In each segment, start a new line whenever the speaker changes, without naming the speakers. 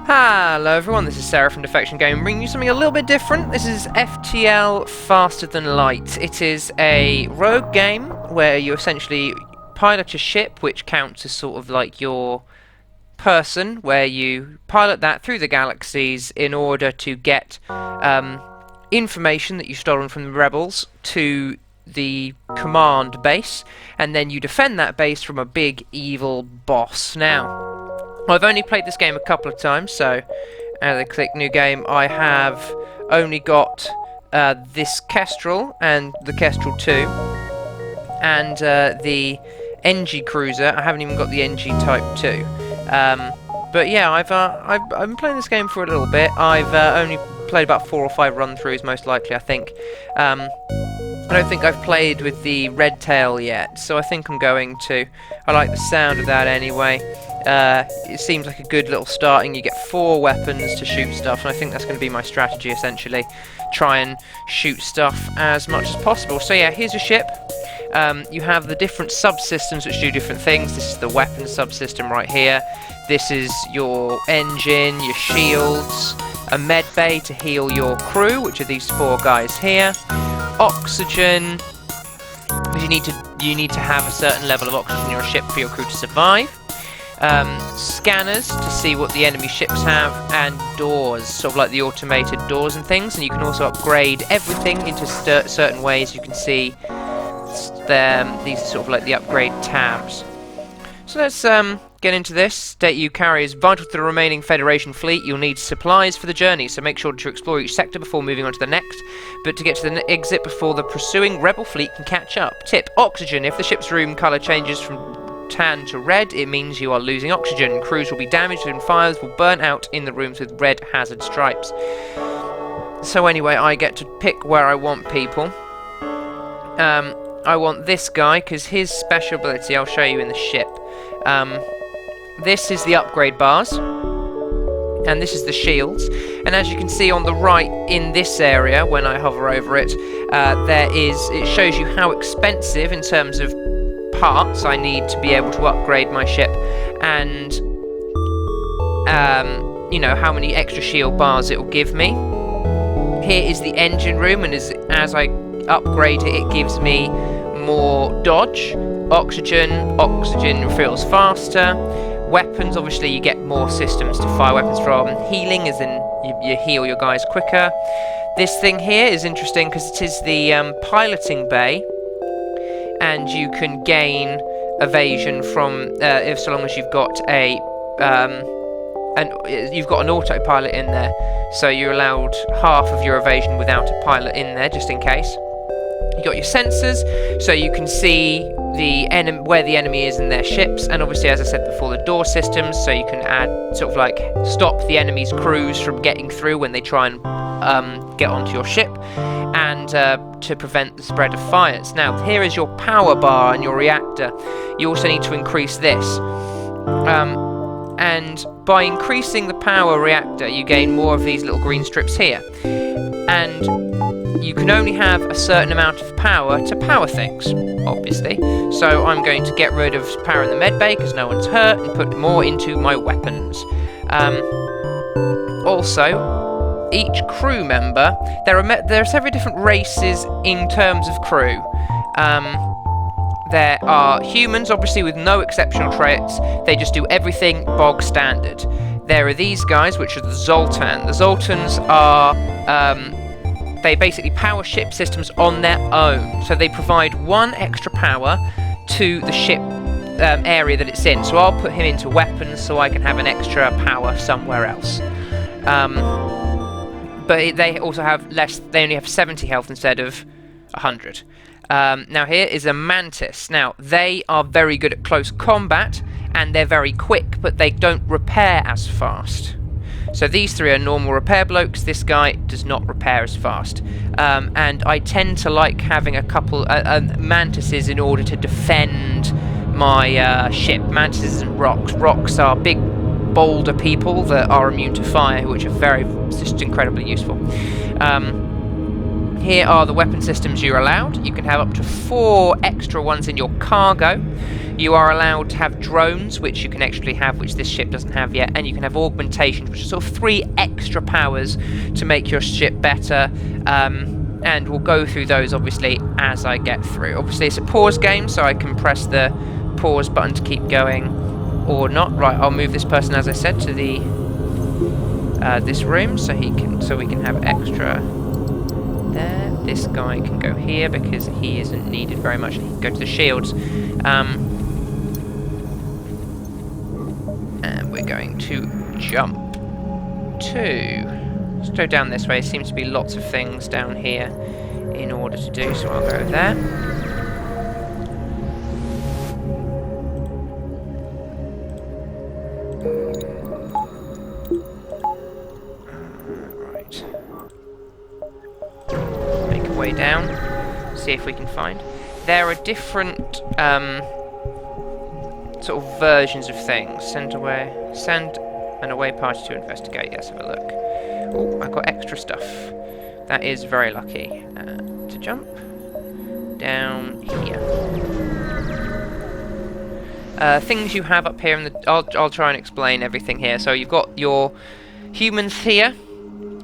Hello everyone, this is Sarah from Defection Game, bringing you something a little bit different. This is FTL Faster Than Light. It is a rogue game where you essentially pilot a ship, which counts as sort of like your person, where you pilot that through the galaxies in order to get information that you've stolen from the rebels to the command base, and then you defend that base from a big evil boss. Now, I've only played this game a couple of times, so as I click new game, I have only got this Kestrel and the Kestrel 2 and the NG Cruiser. I haven't even got the NG Type 2. But yeah, I've been playing this game for a little bit. I've only played about 4 or 5 run-throughs, most likely, I think. I don't think I've played with the red tail yet, so I think I'm going to. I like the sound of that anyway. It seems like a good little starting. You get 4 weapons to shoot stuff, and I think that's going to be my strategy, essentially. Try and shoot stuff as much as possible. So yeah, here's your ship. You have the different subsystems which do different things. This is the weapon subsystem right here. This is your engine, your shields, a med bay to heal your crew, which are these 4 guys here. Oxygen. You need to have a certain level of oxygen in your ship for your crew to survive. Scanners to see what the enemy ships have, and doors, sort of like the automated doors and things. And you can also upgrade everything into certain ways. You can see these are sort of like the upgrade tabs. So let's get into this. Data you carry is vital to the remaining Federation fleet. You'll need supplies for the journey, so make sure to explore each sector before moving on to the next, but to get to the exit before the pursuing rebel fleet can catch up. Tip: oxygen. If the ship's room colour changes from tan to red, it means you are losing oxygen. Crews will be damaged and fires will burn out in the rooms with red hazard stripes. So anyway, I get to pick where I want people. I want this guy, because his special ability I'll show you in the ship. This is the upgrade bars, and this is the shields. And as you can see on the right in this area, when I hover over it, it shows you how expensive in terms of parts I need to be able to upgrade my ship, and you know, how many extra shield bars it will give me. Here is the engine room, and as I upgrade it, it gives me more dodge, oxygen refills faster. Weapons, obviously you get more systems to fire weapons from. Healing, as in you heal your guys quicker. This thing here is interesting because it is the piloting bay, and you can gain evasion from so long as you've got you've got an autopilot in there, so you're allowed half of your evasion without a pilot in there, just in case. You got your sensors, so you can see where the enemy is in their ships, and obviously, as I said before, the door systems, so you can add sort of like stop the enemy's crews from getting through when they try and get onto your ship, and to prevent the spread of fires. Now, here is your power bar and your reactor. You also need to increase this, and by increasing the power reactor, you gain more of these little green strips here, and you can only have a certain amount of power to power things, obviously. So I'm going to get rid of power in the med bay because no one's hurt, and put more into my weapons. Also, each crew member, there are several different races in terms of crew. There are humans, obviously, with no exceptional traits. They just do everything bog standard. There are these guys, which are the Zoltan. The Zoltans are they basically power ship systems on their own, so they provide 1 extra power to the ship area that it's in. So I'll put him into weapons so I can have an extra power somewhere else. But they also have less. They only have 70 health instead of 100. Now here is a Mantis. Now they are very good at close combat, and they're very quick, but they don't repair as fast. So these 3 are normal repair blokes. This guy does not repair as fast. And I tend to like having a couple mantises in order to defend my ship. Mantises and rocks. Rocks are big boulder people that are immune to fire, which are just incredibly useful. Here are the weapon systems you're allowed. You can have up to 4 extra ones in your cargo. You are allowed to have drones, which you can actually have, which this ship doesn't have yet, and you can have augmentations, which are sort of 3 extra powers to make your ship better. And we'll go through those obviously as I get through. Obviously it's a pause game, so I can press the pause button to keep going or not. Right, I'll move this person, as I said, to the this room so we can have extra there. This guy can go here because he isn't needed very much. He can go to the shields. And we're going to jump to... Let's go down this way. There seems to be lots of things down here in order to do, so I'll go there. Right. Make our way down, see if we can find. There are different sort of versions of things. Send an away party to investigate. Let's have a look. Oh, I've got extra stuff. That is very lucky. To jump down here. Things you have up here in the... I'll try and explain everything here. So you've got your humans here,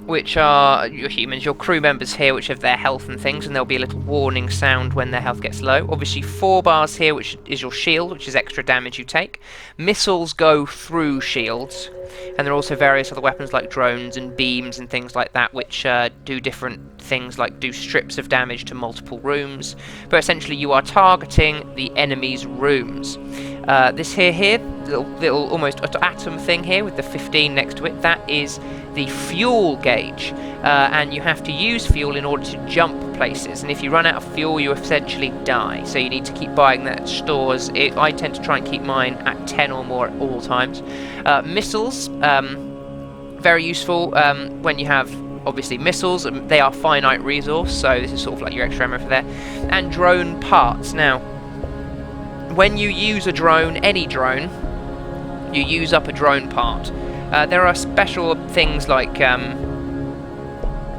which are your humans, your crew members here, which have their health and things, and there'll be a little warning sound when their health gets low. Obviously 4 bars here, which is your shield, which is extra damage you take. Missiles go through shields, and there are also various other weapons like drones and beams and things like that, which do different things, like do strips of damage to multiple rooms. But essentially you are targeting the enemy's rooms. This here, little almost atom thing here with the 15 next to it, that is the fuel gauge, and you have to use fuel in order to jump places, and if you run out of fuel you essentially die, so you need to keep buying that at stores. I tend to try and keep mine at 10 or more at all times. Missiles, very useful when you have obviously missiles. They are finite resource, so this is sort of like your extra ammo for there. And drone parts. Now when you use a drone, any drone, you use up a drone part. There are special things like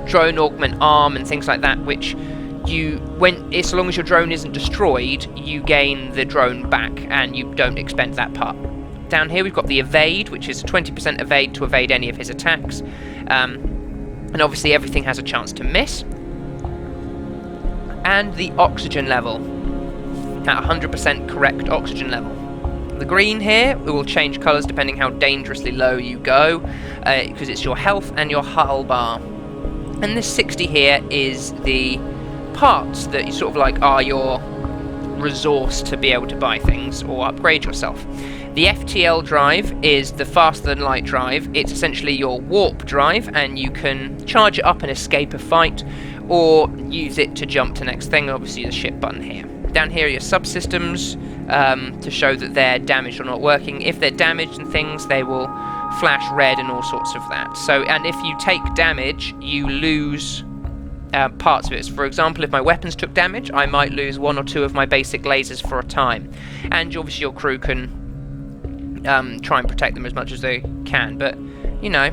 drone augment arm and things like that, which as long as your drone isn't destroyed, you gain the drone back and you don't expend that part. Down here we've got the evade, which is a 20% evade to evade any of his attacks, and obviously everything has a chance to miss. And the oxygen level, at 100% correct oxygen level. The green here, it will change colours depending how dangerously low you go, because it's your health and your hull bar. And this 60 here is the parts that you sort of like are your resource to be able to buy things or upgrade yourself. The FTL drive is the faster than light drive. It's essentially your warp drive, and you can charge it up and escape a fight, or use it to jump to the next thing. Obviously the ship button here. Down here are your subsystems, to show that they're damaged or not working. If they're damaged and things, they will flash red and all sorts of that. So, and if you take damage, you lose parts of it. So for example, if my weapons took damage, I might lose 1 or 2 of my basic lasers for a time. And obviously your crew can try and protect them as much as they can, but you know,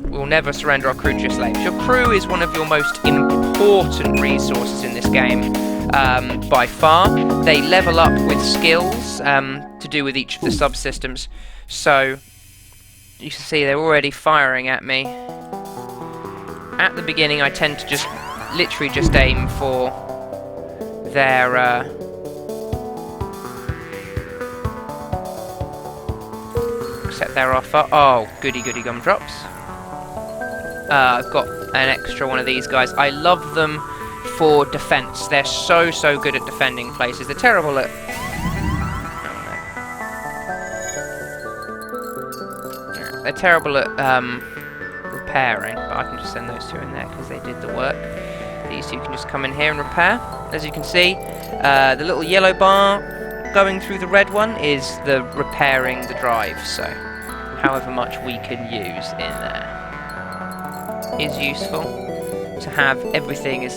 we'll never surrender our crew to your slaves. Your crew is one of your most important resources in this game, by far. They level up with skills to do with each of the subsystems, so you can see they're already firing at me. At the beginning I tend to just literally just aim for their set their offer. Oh, goody gumdrops. I've got an extra one of these guys. I love them for defense. They're so good at defending places. They're terrible at... They're terrible at repairing, but I can just send those 2 in there because they did the work. These 2 can just come in here and repair. As you can see, the little yellow bar going through the red one is the repairing the drive, so however much we can use in there is useful to have everything as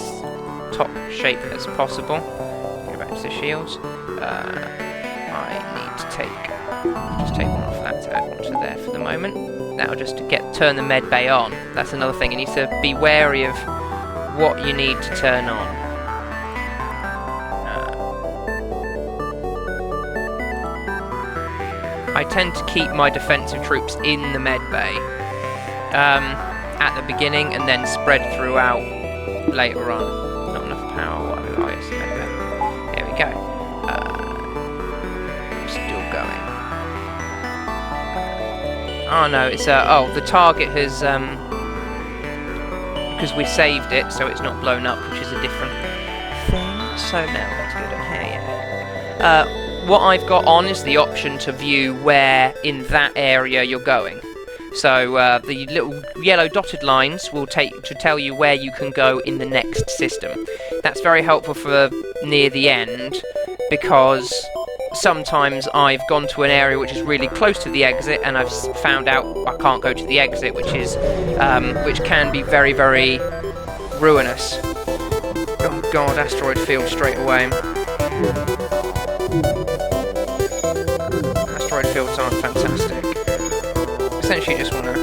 top shape as possible. Go back to the shields. I need to just take one off that to add one to there for the moment. That'll just turn the med bay on. That's another thing. You need to be wary of what you need to turn on. I tend to keep my defensive troops in the med bay at the beginning and then spread throughout later on. Not enough power. Oh, yes, med bay. There we go. Still going. Oh no, it's oh, the target has because we saved it, so it's not blown up, which is a different thing. So now let's go down here. Yeah. What I've got on is the option to view where in that area you're going. So the little yellow dotted lines will tell you where you can go in the next system. That's very helpful for near the end, because sometimes I've gone to an area which is really close to the exit, and I've found out I can't go to the exit, which can be very, very ruinous. Oh god, asteroid field straight away. Asteroid fields aren't fantastic. Essentially just want to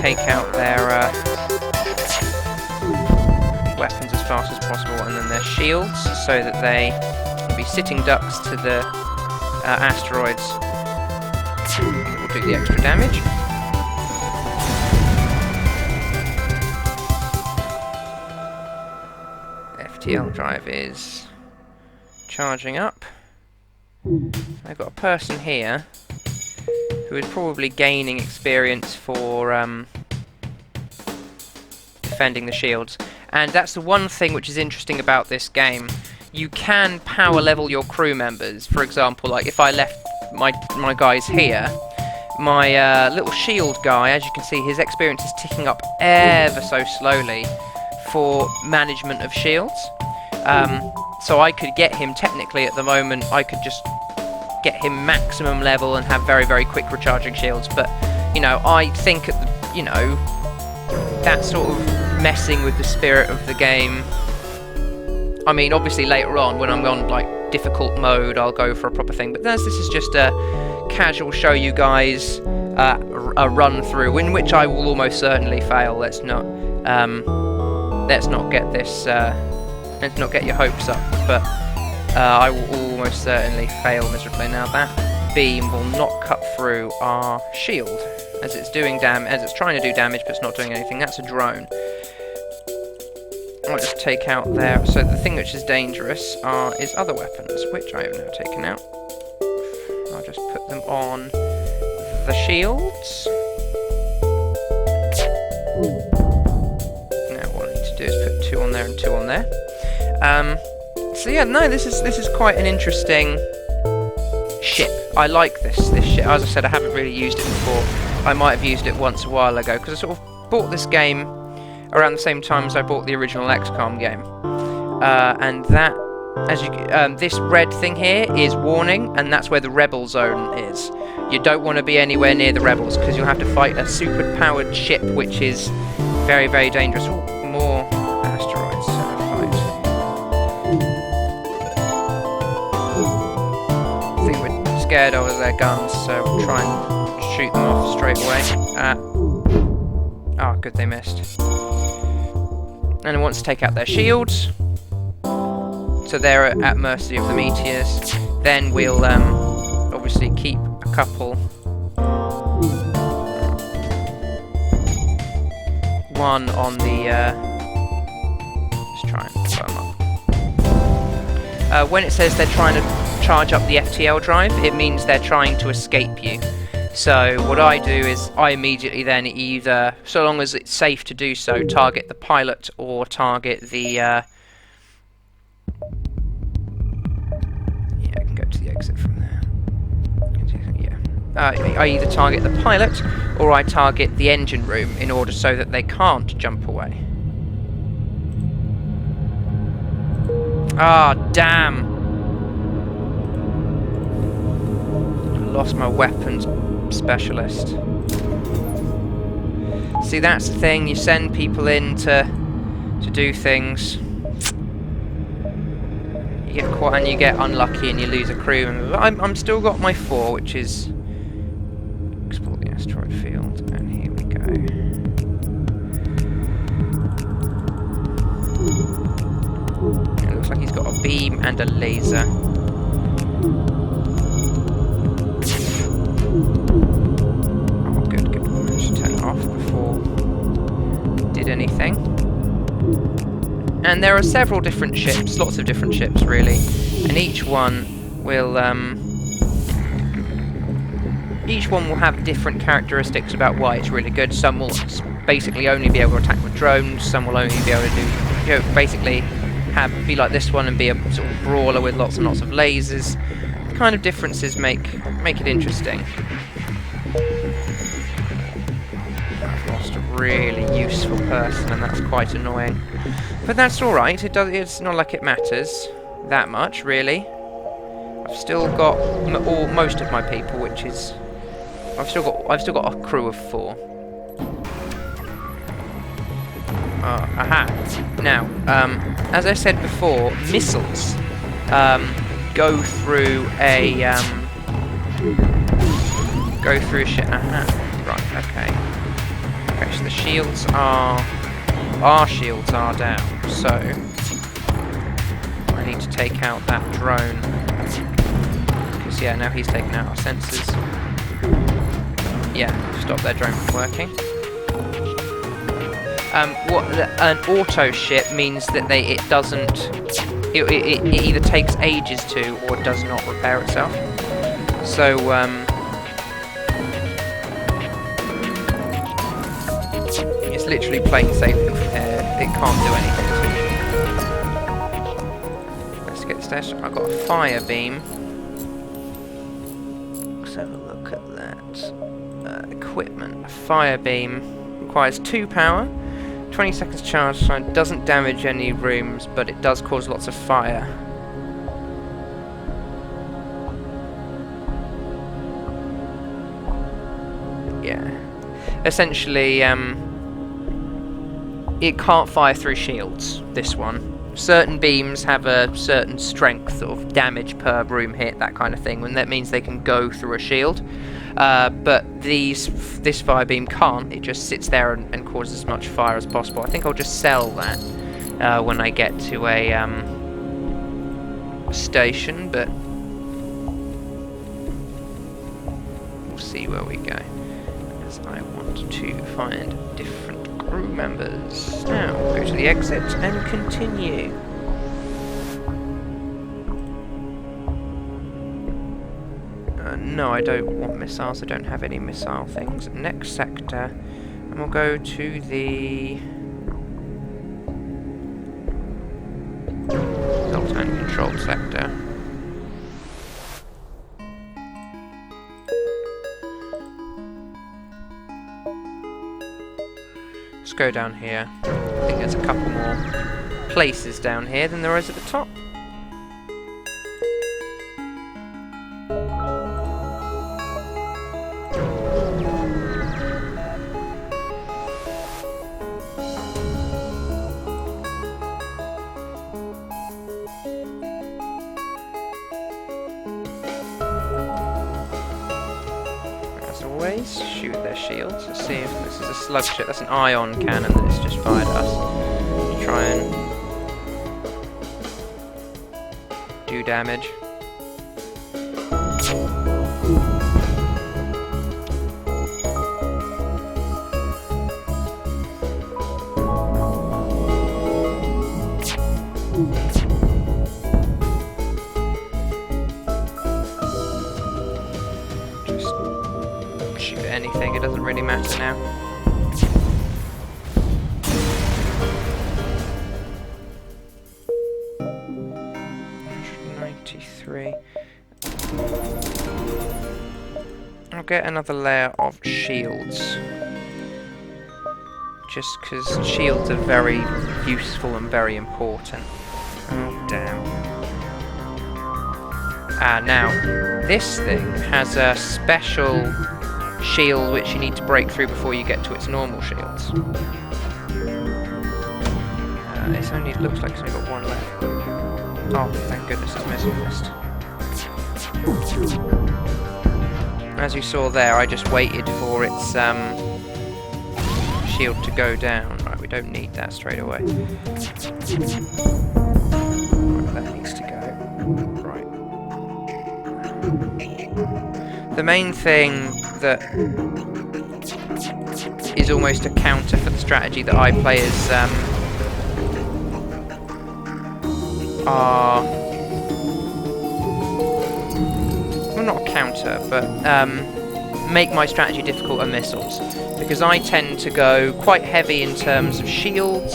take out their weapons as fast as possible, and then their shields, so that they will be sitting ducks to the asteroids. We'll do the extra damage. FTL drive is charging up. I've got a person here who is probably gaining experience for defending the shields. And that's the one thing which is interesting about this game. You can power level your crew members. For example, like if I left my guys here, my little shield guy, as you can see, his experience is ticking up ever so slowly for management of shields. So I could get him, technically at the moment, I could just get him maximum level and have very, very quick recharging shields. But, you know, I think, you know, that's sort of messing with the spirit of the game. I mean, obviously later on, when I'm on, like, difficult mode, I'll go for a proper thing. But this is just a casual show you guys a run through, in which I will almost certainly fail. Let's not get this... let's not get your hopes up, but I will almost certainly fail miserably. Now that beam will not cut through our shield, as it's doing as it's trying to do damage, but it's not doing anything. That's a drone. I'll just take out there. So the thing which is dangerous is other weapons, which I have now taken out. I'll just put them on the shields. Now what I need to do is put 2 on there and 2 on there. So yeah, no, this is quite an interesting ship. I like this ship. As I said, I haven't really used it before. I might have used it once a while ago, because I sort of bought this game around the same time as I bought the original XCOM game. And that, as you, this red thing here is warning, and that's where the rebel zone is. You don't want to be anywhere near the rebels, because you'll have to fight a super-powered ship, which is very, very dangerous. Ooh, more asteroids to fight. I think we're scared of their guns, so we'll try and shoot them off straight away. Oh, good, they missed. And it wants to take out their shields, so they're at mercy of the meteors. Then we'll obviously keep a couple. One on the. Let's try and blow them up. When it says they're trying to charge up the FTL drive, it means they're trying to escape you. So what I do is I immediately then either, so long as it's safe to do so, target the pilot or target the... yeah, I can go to the exit from there. Yeah. I either target the pilot or I target the engine room in order so that they can't jump away. Ah, damn! I lost my weapons specialist. See, that's the thing, you send people in to do things, you get caught and you get unlucky and you lose a crew. And I'm still got my 4, which is explore the asteroid field, and here we go. It looks like he's got a beam and a laser. anything. And there are several different ships, lots of different ships really, and each one will have different characteristics about why it's really good. Some will basically only be able to attack with drones, some will only be able to do, basically be like this one and be a sort of brawler with lots and lots of lasers. The kind of differences make it interesting. I've lost a really useful person, and that's quite annoying. But that's all right. It's not like it matters that much, really. I've still got most of my people, which is I've still got a crew of 4. Aha. Now, as I said before, missiles go through a ship. Aha. Right. Okay. Okay. So the shields are. Our shields are down, so I need to take out that drone. Because, yeah, now he's taken out our sensors. Yeah, stop their drone from working. An auto ship means that it either takes ages to or does not repair itself. So, it's literally plain sailing from here. It can't do anything. Let's get this. I've got a fire beam. Let's have a look at that. Equipment. A fire beam requires 2 power, 20 seconds charge time, doesn't damage any rooms, but it does cause lots of fire. Yeah. Essentially, it can't fire through shields, this one. Certain beams have a certain strength of damage per room hit, that kind of thing, and that means they can go through a shield. But this fire beam can't. It just sits there and causes as much fire as possible. I think I'll just sell that when I get to a station, but we'll see where we go. Because I want to find different crew members. Now, go to the exit and continue. No, I don't want missiles. I don't have any missile things. Next sector, and we'll go to the Zoltan controlled sector. Let's go down here. I think there's a couple more places down here than there is at the top. Shoot their shields. Let's see if this is a slug ship. That's an ion cannon that it's just fired at us. Try and do damage. Anything, it doesn't really matter now. $193. I'll get another layer of shields. Just because shields are very useful and very important. Oh, damn. Now, this thing has a special shield which you need to break through before you get to its normal shields. It only looks like it's only got one left. Oh, thank goodness it's missile fist. As you saw there, I just waited for its shield to go down. Right, we don't need that straight away. Right, that needs to go. Right. The main thing that is almost a counter for the strategy that I play as well, not a counter, but make my strategy difficult are missiles, because I tend to go quite heavy in terms of shields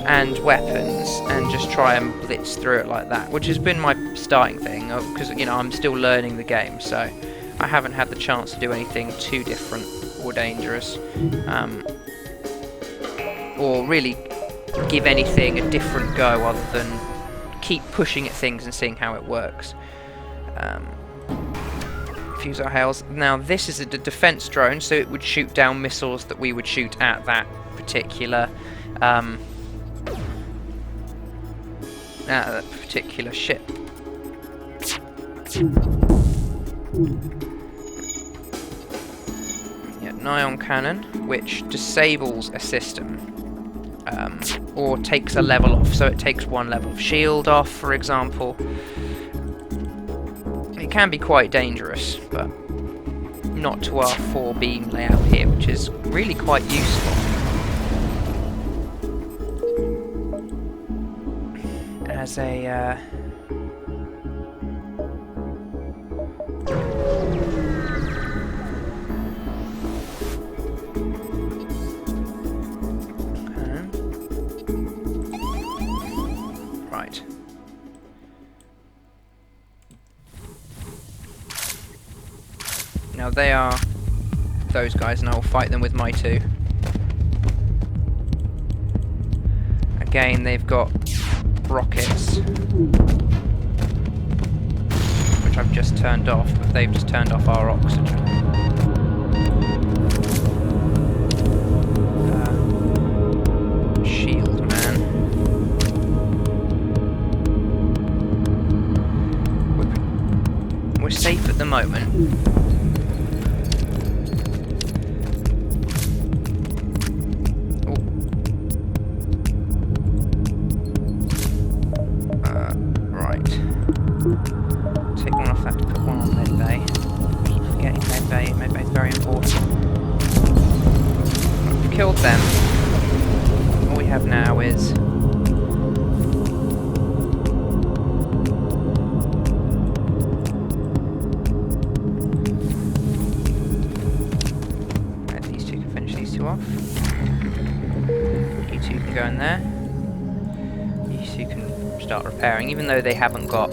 and weapons and just try and blitz through it like that, which has been my starting thing, because you know I'm still learning the game, so I haven't had the chance to do anything too different or dangerous, or really give anything a different go other than keep pushing at things and seeing how it works. Fuse our hails. Now this is a defense drone, so it would shoot down missiles that we would shoot at that particular ship. Yeah, an ion cannon, which disables a system, or takes a level off. So it takes one level of shield off, for example. It can be quite dangerous, but not to our 4-beam layout here, which is really quite useful. As a right. Now they are those guys, and I will fight them with my 2. Again, they've got rockets, which I've just turned off, but they've just turned off our oxygen. Shield man. We're safe at the moment. Killed them. All we have now is these 2 can finish these 2 off. You 2 can go in there. You 2 can start repairing, even though they haven't got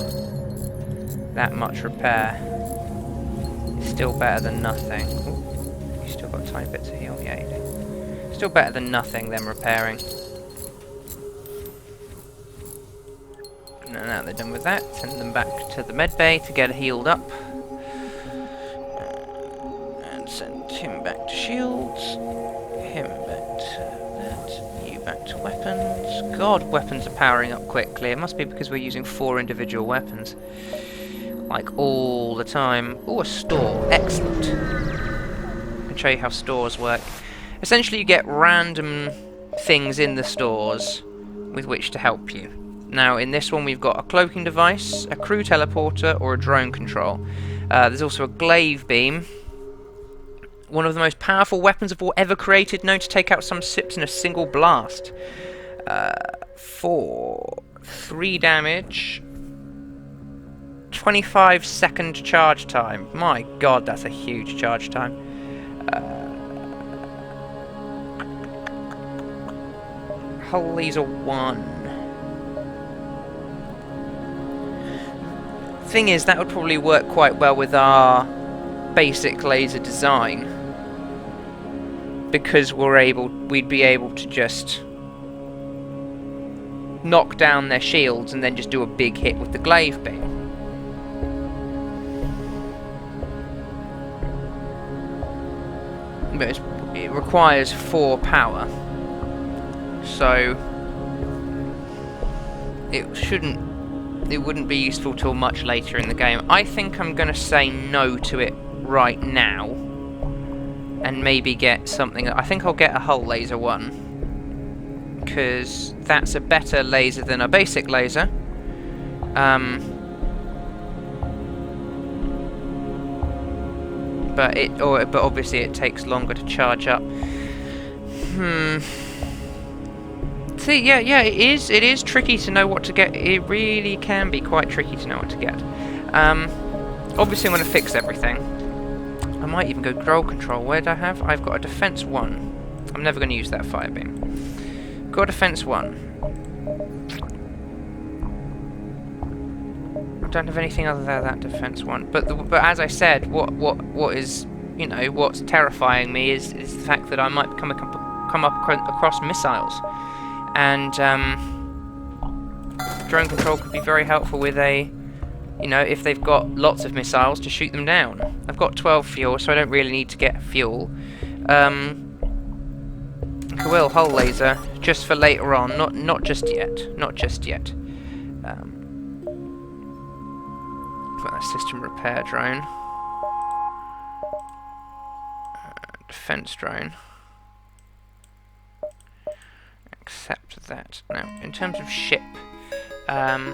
that much repair. It's still better than nothing. Ooh, you still got tiny bits of heal, yeah you do. Still better than nothing, them repairing. And now they're done with that, send them back to the med bay to get healed up. And send him back to shields. Him back to that. You back to weapons. God, weapons are powering up quickly. It must be because we're using 4 individual weapons. Like all the time. Oh, a store. Excellent. I can show you how stores work. Essentially, you get random things in the stores with which to help you. Now, in this one, we've got a cloaking device, a crew teleporter, or a drone control. There's also a glaive beam, one of the most powerful weapons of war ever created, known to take out some ships in a single blast. 3 damage, 25-second charge time. My god, that's a huge charge time. Hull laser 1. Thing is, that would probably work quite well with our basic laser design, because we'd be able to just knock down their shields and then just do a big hit with the glaive beam. But it requires 4 power. So it wouldn't be useful till much later in the game. I think I'm going to say no to it right now and maybe get something. I think I'll get a hull laser 1, because that's a better laser than a basic laser. But obviously it takes longer to charge up. See, yeah, it is tricky to know what to get. It really can be quite tricky to know what to get. Obviously I'm going to fix everything. I might even go roll control. Where do I have? I've got a defense 1. I'm never going to use that fire beam. Got a defense 1. I don't have anything other than that defense 1. But as I said, what is, you know, what's terrifying me is the fact that I might come up across missiles. And drone control could be very helpful with a, you know, if they've got lots of missiles, to shoot them down. I've got 12 fuel, so I don't really need to get fuel. Will hull laser just for later on, not just yet, not just yet. Got a system repair drone, defense drone. Accept that. Now, in terms of ship, well,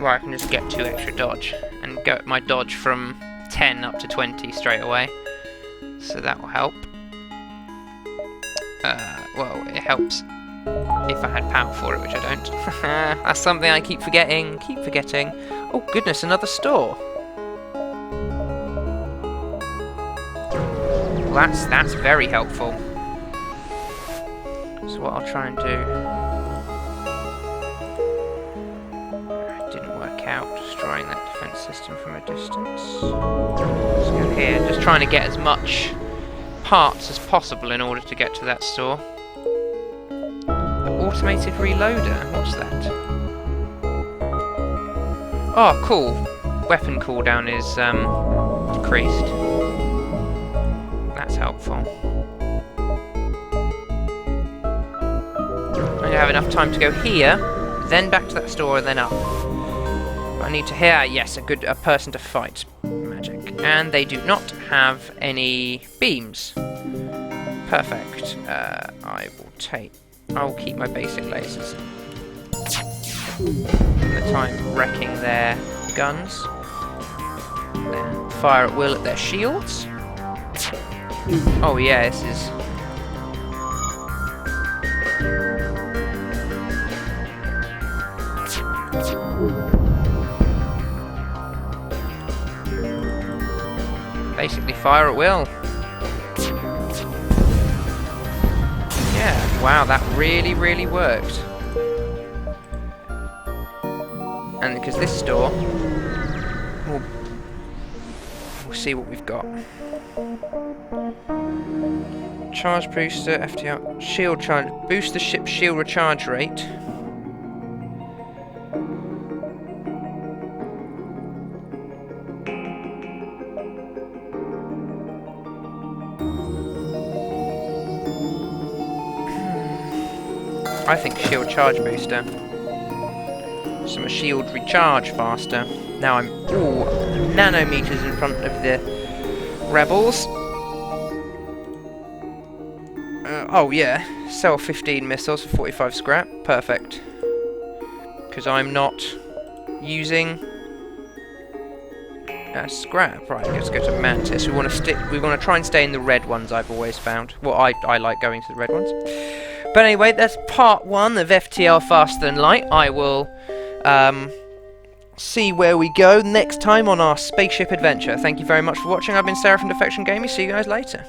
I can just get 2 extra dodge and go my dodge from 10 up to 20 straight away. So that will help. Well, it helps if I had power for it, which I don't. That's something I keep forgetting. Oh goodness, another store. Well, that's very helpful. So what I'll try and do... It didn't work out, destroying that defense system from a distance. Let's go here, just trying to get as much parts as possible in order to get to that store. Automated reloader, what's that? Oh, cool. Weapon cooldown is decreased. That's helpful. I have enough time to go here, then back to that store, and then up. I need to hear, yes, a person to fight. Magic. And they do not have any beams. Perfect. I will keep my basic lasers. In the time wrecking their guns. Then fire at will at their shields. Oh yeah, this is... basically fire at will. Yeah, wow, that really worked. And because this store, we'll see what we've got. Charge booster, FTL, shield charge, boost the ship's shield recharge rate. I think shield charge booster. So my shield recharge faster. Now I'm nanometers in front of the rebels. Oh yeah, sell 15 missiles for 45 scrap. Perfect. Because I'm not using scrap. Right, let's go to Mantis. We want to try and stay in the red ones. I've always found. Well, I like going to the red ones. But anyway, that's part 1 of FTL Faster Than Light. I will see where we go next time on our spaceship adventure. Thank you very much for watching. I've been Sarah from Defection Gaming. See you guys later.